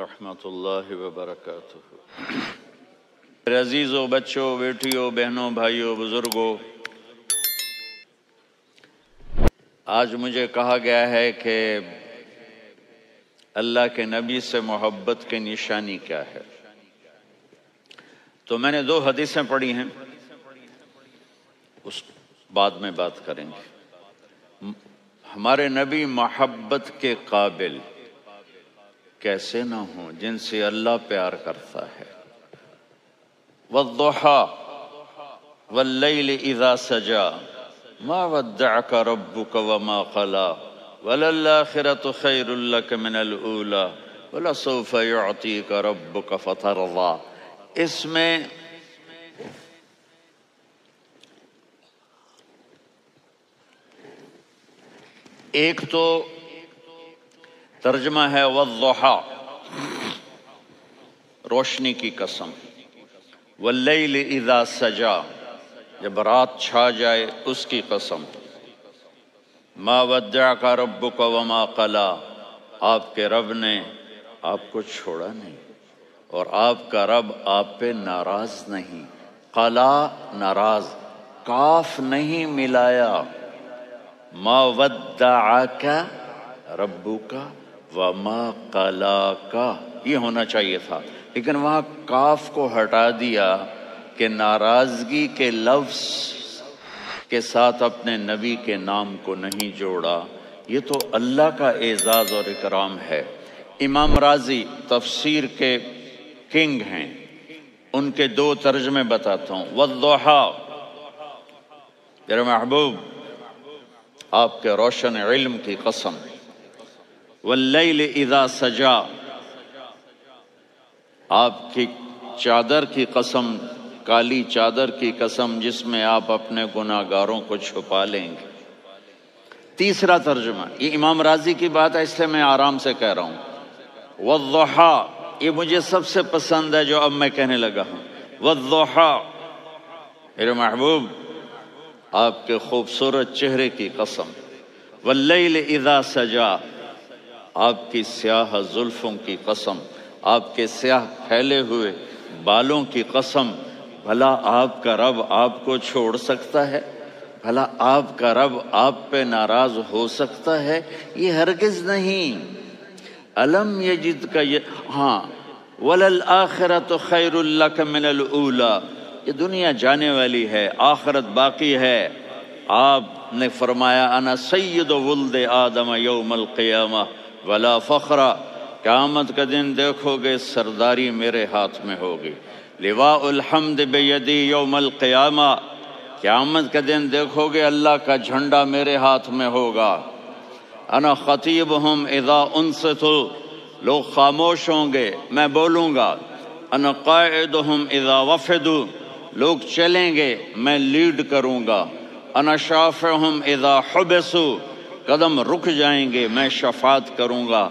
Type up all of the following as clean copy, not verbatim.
ورحمۃ اللہ وبرکاتہ۔ میرے عزیزوں، بچوں، بیٹیوں، بہنوں، بھائیوں، بزرگوں، آج مجھے کہا گیا ہے کہ اللہ کے نبی سے محبت کی نشانی کیا ہے، تو میں نے 2 حدیثیں پڑھی ہیں، اس بعد میں بات کریں گے۔ ہمارے نبی محبت کے قابل کیسے نہ ہوں جن سے اللہ پیار کرتا ہے۔ وَالضُّحَىٰ وَاللَّيْلِ إِذَا سَجَىٰ مَا وَدَّعَكَ رَبُّكَ وَمَا قَلَىٰ وَلَلْآخِرَةُ خَيْرٌ لَّكَ مِنَ الْأُولَىٰ وَلَسَوْفَ يُعْطِيكَ رَبُّكَ فَتَرْضَىٰ۔ اس میں ایک تو ترجمہ ہے والضحیٰ، روشنی کی قسم، واللیل اذا سجا، جب رات چھا جائے اس کی قسم، ما ودعک ربک وما قلی، آپ کے رب نے آپ کو چھوڑا نہیں اور آپ کا رب آپ پہ ناراض نہیں۔ قلا ناراض، کاف نہیں ملایا، ما ودعک ربک وما قلاک یہ ہونا چاہیے تھا، لیکن وہاں کاف کو ہٹا دیا کہ ناراضگی کے لفظ کے ساتھ اپنے نبی کے نام کو نہیں جوڑا۔ یہ تو اللہ کا اعزاز اور اکرام ہے۔ امام راضی تفسیر کے کنگ ہیں، ان کے 2 ترجمے بتاتا ہوں۔ والضحیٰ، میرے محبوب آپ کے روشن علم کی قسم، واللیل اذا سجا، آپ کی چادر کی قسم، کالی چادر کی قسم جس میں آپ اپنے گناہگاروں کو چھپا لیں گے۔ تیسرا ترجمہ، یہ امام راضی کی بات ہے اس لیے میں آرام سے کہہ رہا ہوں۔ والضحیٰ، یہ مجھے سب سے پسند ہے جو اب میں کہنے لگا ہوں۔ والضحیٰ، میرے محبوب آپ کے خوبصورت چہرے کی قسم، واللیل اذا سجا، آپ کی سیاہ زلفوں کی قسم، آپ کے سیاہ پھیلے ہوئے بالوں کی قسم۔ بھلا آپ کا رب آپ کو چھوڑ سکتا ہے؟ بھلا آپ کا رب آپ پہ ناراض ہو سکتا ہے؟ یہ ہرگز نہیں۔ الم یجد کا ہاں، وللآخرۃ خیر لک من الاولی، یہ دنیا جانے والی ہے، آخرت باقی ہے۔ آپ نے فرمایا انا سید ولد آدم یوم القیامہ ولا فخر، قیامت کا دن دیکھو گے سرداری میرے ہاتھ میں ہوگی۔ لواء الحمد بیدی یوم القیامہ، قیامت کا دن دیکھو گے اللہ کا جھنڈا میرے ہاتھ میں ہوگا۔ انا خطیبہم اذا انصتوا، لوگ خاموش ہوں گے میں بولوں گا۔ انا قائدہم اذا وفدوا، لوگ چلیں گے میں لیڈ کروں گا۔ انا شافعہم اذا حبسوا، قدم رک جائیں گے میں شفاعت کروں گا۔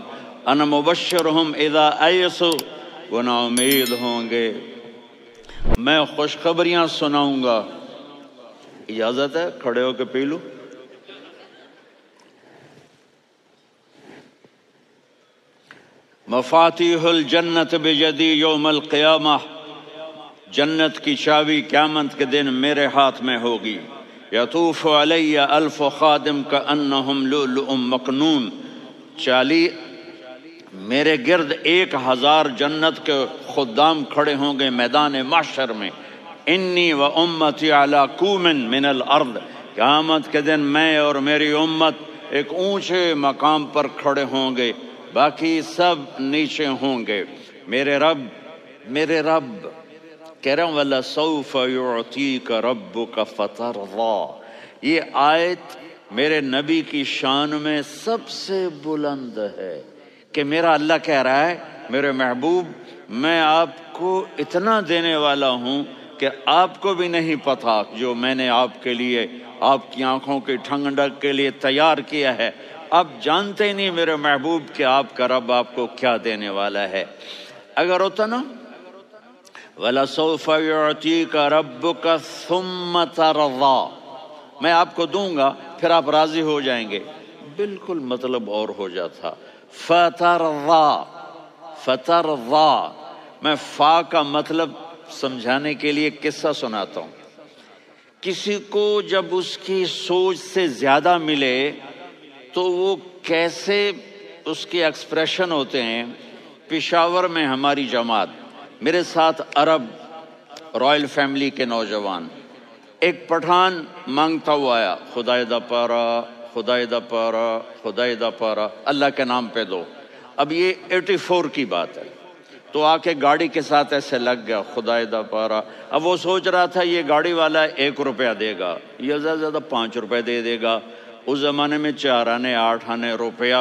انا مبشرہم اذا ایسوا، وہ نا امید ہوں گے میں خوشخبریاں سناؤں گا۔ اجازت ہے کھڑے ہو کے پی لوں؟ مفاتیح الجنت بیدی یوم القیامہ، جنت کی چابی قیامت کے دن میرے ہاتھ میں ہوگی۔ یطوف علی الف خادم کانہم لؤلؤ مکنون، میرے گرد 1000 جنت کے خدام کھڑے ہوں گے میدان محشر میں۔ انی و امتی علی کوم من الارض، قیامت کے دن میں اور میری امت ایک اونچے مقام پر کھڑے ہوں گے، باقی سب نیچے ہوں گے۔ میرے رب کہہ رہا ہوں وَلَسَوْفَ يُعْطِيكَ رَبُّكَ فَتَرْضَىٰ، یہ آیت میرے نبی کی شان میں سب سے بلند ہے کہ میرا اللہ کہہ رہا ہے میرے محبوب میں آپ کو اتنا دینے والا ہوں کہ آپ کو بھی نہیں پتا جو میں نے آپ کے لیے، آپ کی آنکھوں کی ٹھنڈک کے لیے تیار کیا ہے۔ آپ جانتے ہی نہیں میرے محبوب کہ آپ کا رب آپ کو کیا دینے والا ہے۔ اگر ہوتا نا وَلَسَوْفَ يُعْطِيكَ رَبُّكَ ثُمَّ تَرْضَىٰ، میں آپ کو دوں گا پھر آپ راضی ہو جائیں گے، بالکل مطلب اور ہو جاتا۔ فَتَرْضَىٰ، فترضا، میں فا کا مطلب سمجھانے کے لیے قصہ سناتا ہوں۔ کسی کو جب اس کی سوچ سے زیادہ ملے تو وہ کیسے اس کے ایکسپریشن ہوتے ہیں۔ پشاور میں ہماری جماعت، میرے ساتھ عرب رائل فیملی کے نوجوان، ایک پٹھان مانگتا ہوا آیا، خدائے دا پارا، خدائے دا پارا، خدائے دا پارا، اللہ کے نام پہ دو۔ اب یہ 84 کی بات ہے، تو آ کے گاڑی کے ساتھ ایسے لگ گیا، خدائے دا پارا۔ اب وہ سوچ رہا تھا یہ گاڑی والا 1 روپیہ دے گا، یہ زیادہ زیادہ 5 روپے دے دے گا۔ اس زمانے میں 4 آنے 8 آنے روپیہ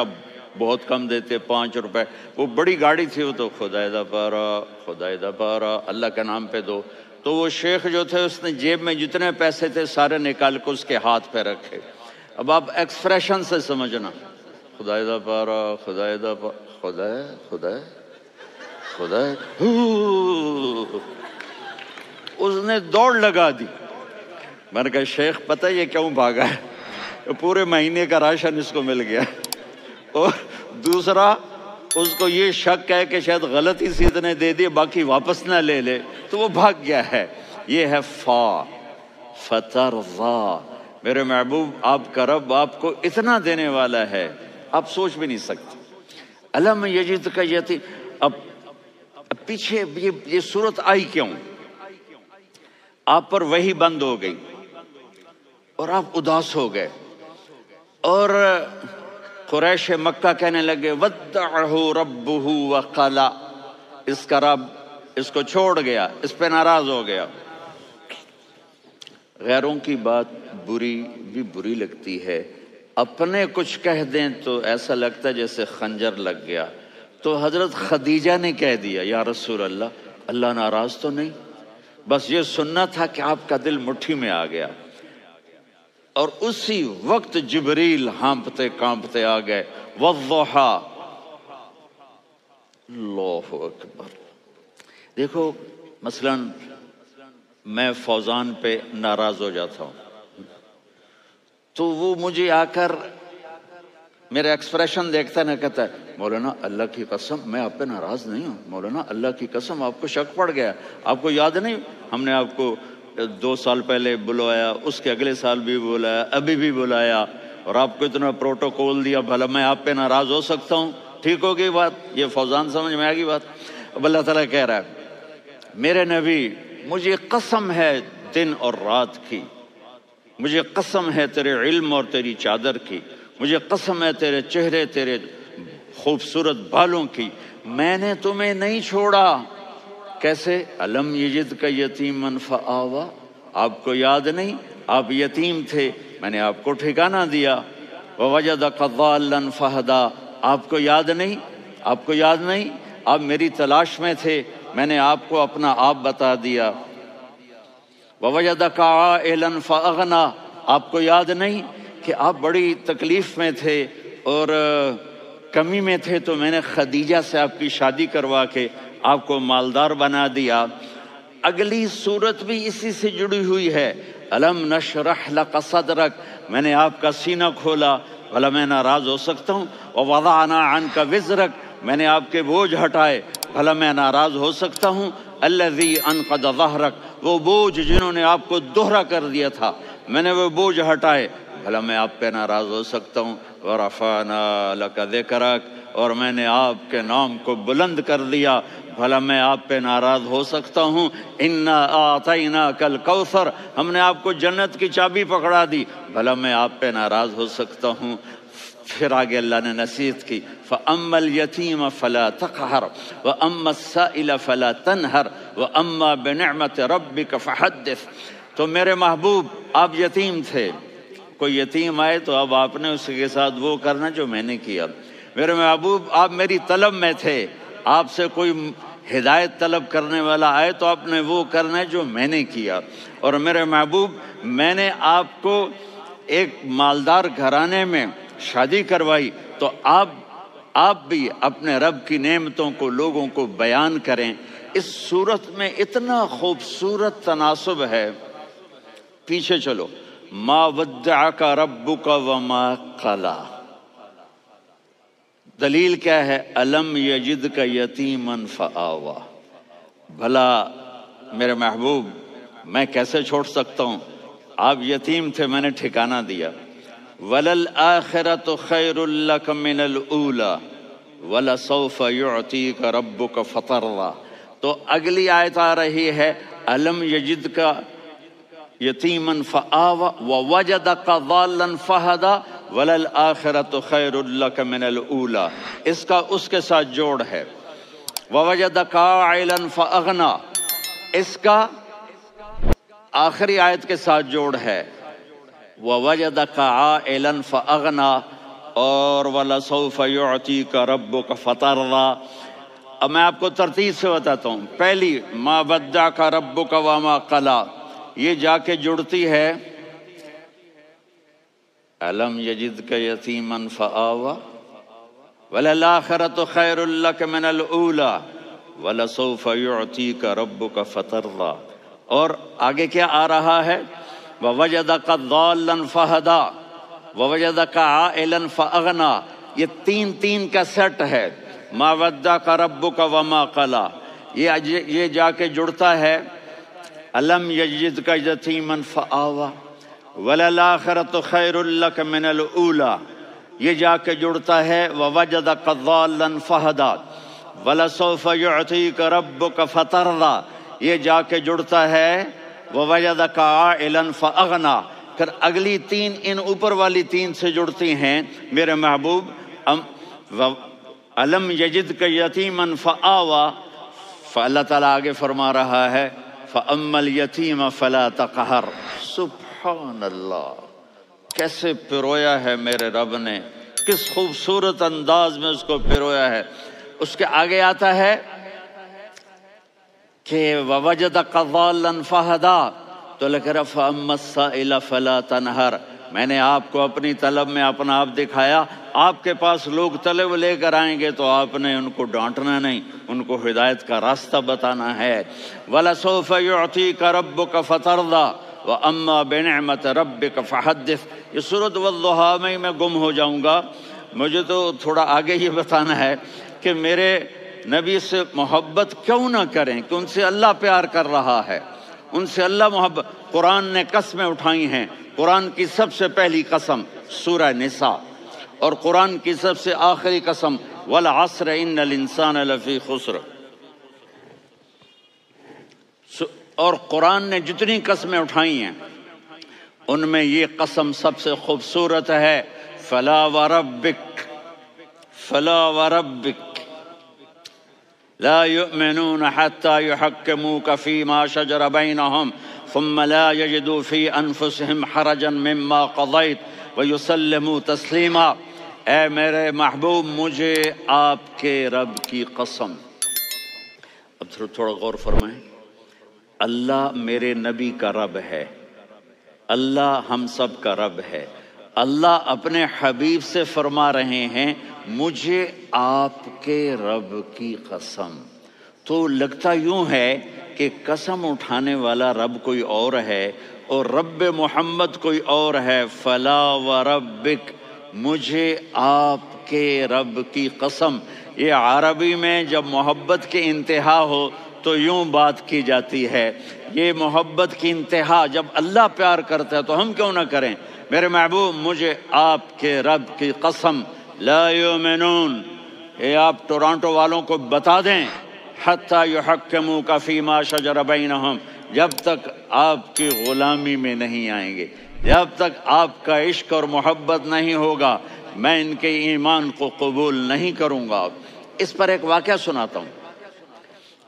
بہت کم دیتے، 5 روپے۔ وہ بڑی گاڑی تھی، وہ تو خدائے دا پارا، خدائے دا پارا، اللہ کے نام پہ دو۔ تو وہ شیخ جو تھے اس نے جیب میں جتنے پیسے تھے سارے نکال کے اس کے ہاتھ پہ رکھے۔ اب آپ ایکسپریشن سے سمجھنا، خدائے دا پارا، خدائے دا پارا، خدائے خدائے خدائے، اس نے دوڑ لگا دی۔ میں نے کہا شیخ پتہ یہ کیوں بھاگا ہے؟ پورے مہینے کا راشن اس کو مل گیا، اور دوسرا اس کو یہ شک ہے کہ شاید غلطی سے اتنے دے دیے باقی واپس نہ لے لے، تو وہ بھاگ گیا ہے۔ یہ ہے فا، فترضا۔ میرے محبوب آپ کا رب آپ کو اتنا دینے والا ہے آپ سوچ بھی نہیں سکتے۔ الم یجدک یتیم، اب پیچھے یہ صورت آئی کیوں؟ آپ پر وحی بند ہو گئی اور آپ اداس ہو گئے، اور قریش مکہ کہنے لگے ودعہ ربہ وقلا، اس کا رب اس کو چھوڑ گیا، اس پہ ناراض ہو گیا۔ غیروں کی بات بری لگتی ہے، اپنے کچھ کہہ دیں تو ایسا لگتا ہے جیسے خنجر لگ گیا۔ تو حضرت خدیجہ نے کہہ دیا یا رسول اللہ، اللہ ناراض تو نہیں؟ بس یہ سننا تھا کہ آپ کا دل مٹھی میں آ گیا۔ اور اسی وقت جبریل ہانپتے کانپتے آ گئے، والضحیٰ، اللہ اکبر۔ دیکھو مثلا میں فوزان پہ ناراض ہو جاتا ہوں تو وہ مجھے آ کر میرا ایکسپریشن دیکھتا ہے، نہ کہتا ہے مولانا اللہ کی قسم میں آپ پہ ناراض نہیں ہوں، مولانا اللہ کی قسم آپ کو شک پڑ گیا، آپ کو یاد نہیں ہم نے آپ کو 2 سال پہلے بلایا، اس کے اگلے سال بھی بلایا، ابھی بھی بلایا، اور آپ کو اتنا پروٹوکول دیا، بھلا میں آپ پہ ناراض ہو سکتا ہوں؟ ٹھیک ہوگی بات، یہ فوزان سمجھ میں آ گئی بات۔ اب اللہ تعالیٰ کہہ رہا ہے میرے نبی مجھے قسم ہے دن اور رات کی، مجھے قسم ہے تیرے علم اور تیری چادر کی، مجھے قسم ہے تیرے چہرے تیرے خوبصورت بالوں کی، میں نے تمہیں نہیں چھوڑا۔ کیسے؟ الم یجدک یتیما فآویٰ، آپ کو یاد نہیں آپ یتیم تھے، میں نے آپ کو ٹھکانہ دیا۔ ووجدک ضالا فہدیٰ، آپ کو یاد نہیں، آپ کو یاد نہیں آپ میری تلاش میں تھے، میں نے آپ کو اپنا آپ بتا دیا۔ ووجدک عائلا فاغنیٰ، آپ کو یاد نہیں کہ آپ بڑی تکلیف میں تھے اور کمی میں تھے، تو میں نے خدیجہ سے آپ کی شادی کروا کے آپ کو مالدار بنا دیا۔ اگلی صورت بھی اسی سے جڑی ہوئی ہے، الم نشرح لک صدرک، میں نے آپ کا سینہ کھولا، بھلا میں ناراض ہو سکتا ہوں؟ ووضعنا عنک وزرک، میں نے آپ کے بوجھ ہٹائے، بھلا میں ناراض ہو سکتا ہوں؟ الذی انقض ظہرک، وہ بوجھ جنہوں نے آپ کو دوہرا کر دیا تھا، میں نے وہ بوجھ ہٹائے، بھلا میں آپ پہ ناراض ہو سکتا ہوں؟ ورفعنا لک ذکرک، اور میں نے آپ کے نام کو بلند کر دیا، بھلا میں آپ پہ ناراض ہو سکتا ہوں؟ انا اعطیناک الکوثر، ہم نے آپ کو جنت کی چابی پکڑا دی، بھلا میں آپ پہ ناراض ہو سکتا ہوں؟ پھر آگے اللہ نے نصیحت کی، فَأَمَّا الْيَتِيمَ فَلَا تَقْهَرْ وَأَمَّا السَّائِلَ فَلَا تَنْهَرْ وَأَمَّا بِنِعْمَةِ رَبِّكَ فَحَدِّثْ۔ تو میرے محبوب آپ یتیم تھے، کوئی یتیم آئے تو اب آپ نے اس کے ساتھ وہ کرنا جو میں نے کیا۔ میرے محبوب آپ میری طلب میں تھے، آپ سے کوئی ہدایت طلب کرنے والا آئے تو آپ نے وہ کرنا ہے جو میں نے کیا۔ اور میرے محبوب میں نے آپ کو ایک مالدار گھرانے میں شادی کروائی، تو آپ بھی اپنے رب کی نعمتوں کو لوگوں کو بیان کریں۔ اس صورت میں اتنا خوبصورت تناسب ہے، پیچھے چلو، ما ودعک ربک وما قلی، دلیل کیا ہے؟ الم یجد کا یتیمن فآوا، بھلا میرے محبوب میں کیسے چھوڑ سکتا ہوں؟ آپ یتیم تھے، میں نے ٹھکانہ دیا۔ وَلَلْآخِرَةُ خَيْرٌ لَكَ مِنَ الْأُولَى وَلَسَوْفَ يُعْطِيكَ رَبُّكَ فَتَرْضَىٰ۔ تو اگلی آیت آ رہی ہے الم یجد کا یتیمن فآوا ووجدک ضالا فہدا وللآخرۃ خیر لک من الاولی، اس کا اس کے ساتھ جوڑ ہے۔ ووجدک عائلا فاغنا، اس کا آخری آیت کے ساتھ جوڑ ہے۔ ووجدک عائلا فاغنا اور ولسوف یعطیک ربک فترضیٰ۔ اب میں آپ کو ترتیب سے بتاتا ہوں۔ پہلی ما ودعک ربک وما قلی، یہ جا کے جڑتی ہے الم یجدک یتیما فآوا وللآخرۃ خیر لک من الاولی ولسوف یعطیک ربک فترضیٰ۔ اور آگے کیا آ رہا ہے؟ ووجدک ضالا فہدا ووجدک عائلا فاغنا، یہ تین تین کا سیٹ ہے۔ ما ودعک ربک وما قلی، یہ جا کے جڑتا ہے الم یجدک یتیما فآوا وللآخرۃ خیر لک من الاولی، یہ جا کے جڑتا ہے ووجدک ضالا فہدا ولسوف یعطیک ربک فترضیٰ، یہ جا کے جڑتا ہے ووجدک عائلا فاغنا۔ پھر اگلی تین ان اوپر والی تین سے جڑتی ہیں میرے محبوب۔ الم یجدک یتیما فآوا، فاللہ تعالیٰ آگے فرما رہا ہے فأما الیتیم فلا تقہر۔ سبحان اللہ، کیسے پرویا ہے میرے رب نے، کس خوبصورت انداز میں اس کو پرویا ہے۔ اس کے آگے آتا ہے کہ ووجدک ضالا فہدا، تو لکھ رہا فأما السائل فلا تنہر، میں نے آپ کو اپنی طلب میں اپنا آپ دکھایا۔ آپ کے پاس لوگ طلب لے کر آئیں گے تو آپ نے ان کو ڈانٹنا نہیں، ان کو ہدایت کا راستہ بتانا ہے۔ وَلَسَوْفَ يُعْطِيكَ رَبُّكَ فَتَرْضَىٰ وَأَمَّا بِنِعْمَةِ رَبِّكَ فَحَدِّثْ۔ یہ سورۃ والضحیٰ میں گم ہو جاؤں گا، مجھے تو تھوڑا آگے یہ بتانا ہے کہ میرے نبی سے محبت کیوں نہ کریں، کہ ان سے اللہ پیار کر رہا ہے، ان سے اللہ محبت۔ قرآن نے قسمیں اٹھائی ہیں، قرآن کی سب سے پہلی قسم سورہ نساء، اور قرآن کی سب سے آخری قسم والعصر ان الانسان لفی خسر۔ اور قرآن نے جتنی قسمیں اٹھائی ہیں ان میں یہ قسم سب سے خوبصورت ہے، فلا وربک فلا وربک لا يؤمنون حتى يحكموك فيما شجر بينهم ثم لا يجدوا في انفسهم حرجا مما قضيت ويسلموا تسلیما۔ اے میرے محبوب، مجھے آپ کے رب کی قسم۔ اب تھوڑا غور فرمائیں، اللہ میرے نبی کا رب ہے، اللہ ہم سب کا رب ہے۔ اللہ اپنے حبیب سے فرما رہے ہیں مجھے آپ کے رب کی قسم۔ تو لگتا یوں ہے کہ قسم اٹھانے والا رب کوئی اور ہے اور رب محمد کوئی اور ہے۔ فلا وربک، مجھے آپ کے رب کی قسم۔ یہ عربی میں جب محبت کی انتہا ہو تو یوں بات کی جاتی ہے۔ یہ محبت کی انتہا جب اللہ پیار کرتا ہے تو ہم کیوں نہ کریں؟ میرے محبوب، مجھے آپ کے رب کی قسم، لا یؤمنون، یہ آپ ٹورانٹو والوں کو بتا دیں، حتی یحکموک فیما شجر بینہم، جب تک آپ کی غلامی میں نہیں آئیں گے، جب تک آپ کا عشق اور محبت نہیں ہوگا، میں ان کے ایمان کو قبول نہیں کروں گا۔ اس پر ایک واقعہ سناتا ہوں۔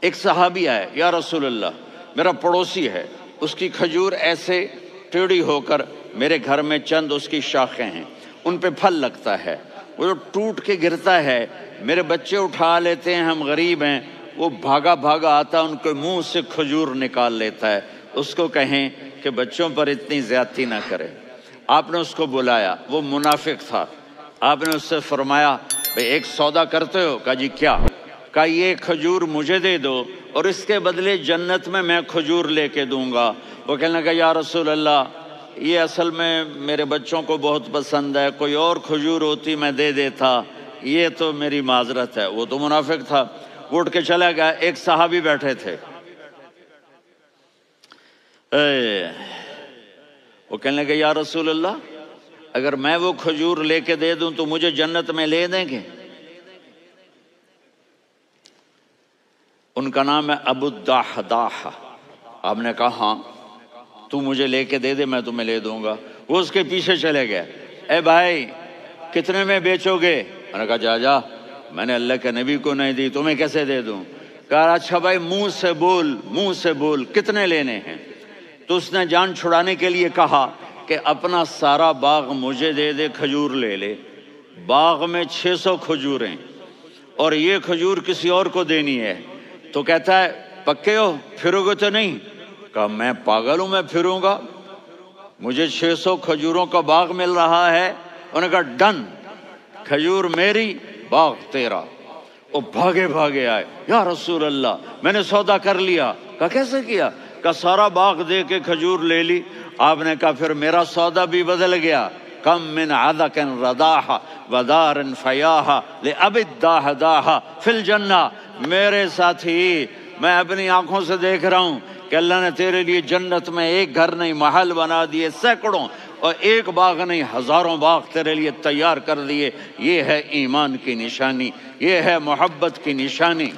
ایک صحابی آئے، یا رسول اللہ، میرا پڑوسی ہے، اس کی کھجور ایسے ٹیڑھی ہو کر میرے گھر میں چند اس کی شاخیں ہیں، ان پہ پھل لگتا ہے، وہ جو ٹوٹ کے گرتا ہے، میرے بچے اٹھا لیتے ہیں، ہم غریب ہیں، وہ بھاگا بھاگا آتا ہے، ان کے منہ سے کھجور نکال لیتا ہے۔ اس کو کہیں کہ بچوں پر اتنی زیادتی نہ کرے۔ آپ نے اس کو بلایا، وہ منافق تھا، آپ نے اس سے فرمایا بھئی ایک سودا کرتے ہو؟ کہا جی کیا؟ کہا یہ کھجور مجھے دے دو اور اس کے بدلے جنت میں کھجور لے کے دوں گا۔ وہ کہنے لگا یا رسول اللہ، یہ اصل میں میرے بچوں کو بہت پسند ہے، کوئی اور کھجور ہوتی میں دے دیتا، یہ تو میری معذرت ہے، وہ تو منافق تھا، اٹھ کے چلا گیا۔ ایک صحابی بیٹھے تھے، وہ کہنے لگے یا رسول اللہ، اگر میں وہ کھجور لے کے دے دوں تو مجھے جنت میں لے دیں گے؟ ان کا نام ہے ابو الدحداح۔ آپ نے کہا ہاں، تو مجھے لے کے دے دے، میں تمہیں لے دوں گا۔ وہ اس کے پیچھے چلے گئے، اے بھائی کتنے میں بیچو گے؟ میں نے کہا جا میں نے اللہ کے نبی کو نہیں دی، تمہیں کیسے دے دوں؟ کہا اچھا بھائی منہ سے بول کتنے لینے ہیں؟ تو اس نے جان چھڑانے کے لیے کہا کہ اپنا سارا باغ مجھے دے دے، کھجور لے لے۔ باغ میں 600 کھجوریں اور یہ کھجور کسی اور کو دینی ہے۔ تو کہتا ہے پکے ہو، پھرو گے تو نہیں؟ کہا میں پاگل ہوں، میں پھروں گا؟ مجھے 600 کھجوروں کا باغ مل رہا ہے۔ انہوں نے کہا ڈن، کھجور میری، باغ تیرا۔ وہ بھاگے آئے، یا رسول اللہ میں نے سودا کر لیا۔ کہا کیسے کیا؟ کہا سارا باغ دے کے کھجور لے لی۔ آپ نے کہا پھر میرا سودا بھی بدل گیا۔ کم من عدق رداح ودار فیاح لأبی الدحداح فی الجنہ۔ میرے ساتھی، میں اپنی آنکھوں سے دیکھ رہا ہوں کہ اللہ نے تیرے لیے جنت میں ایک گھر نہیں محل بنا دیے سینکڑوں، اور ایک باغ نہیں ہزاروں باغ تیرے لیے تیار کر دیے۔ یہ ہے ایمان کی نشانی، یہ ہے محبت کی نشانی۔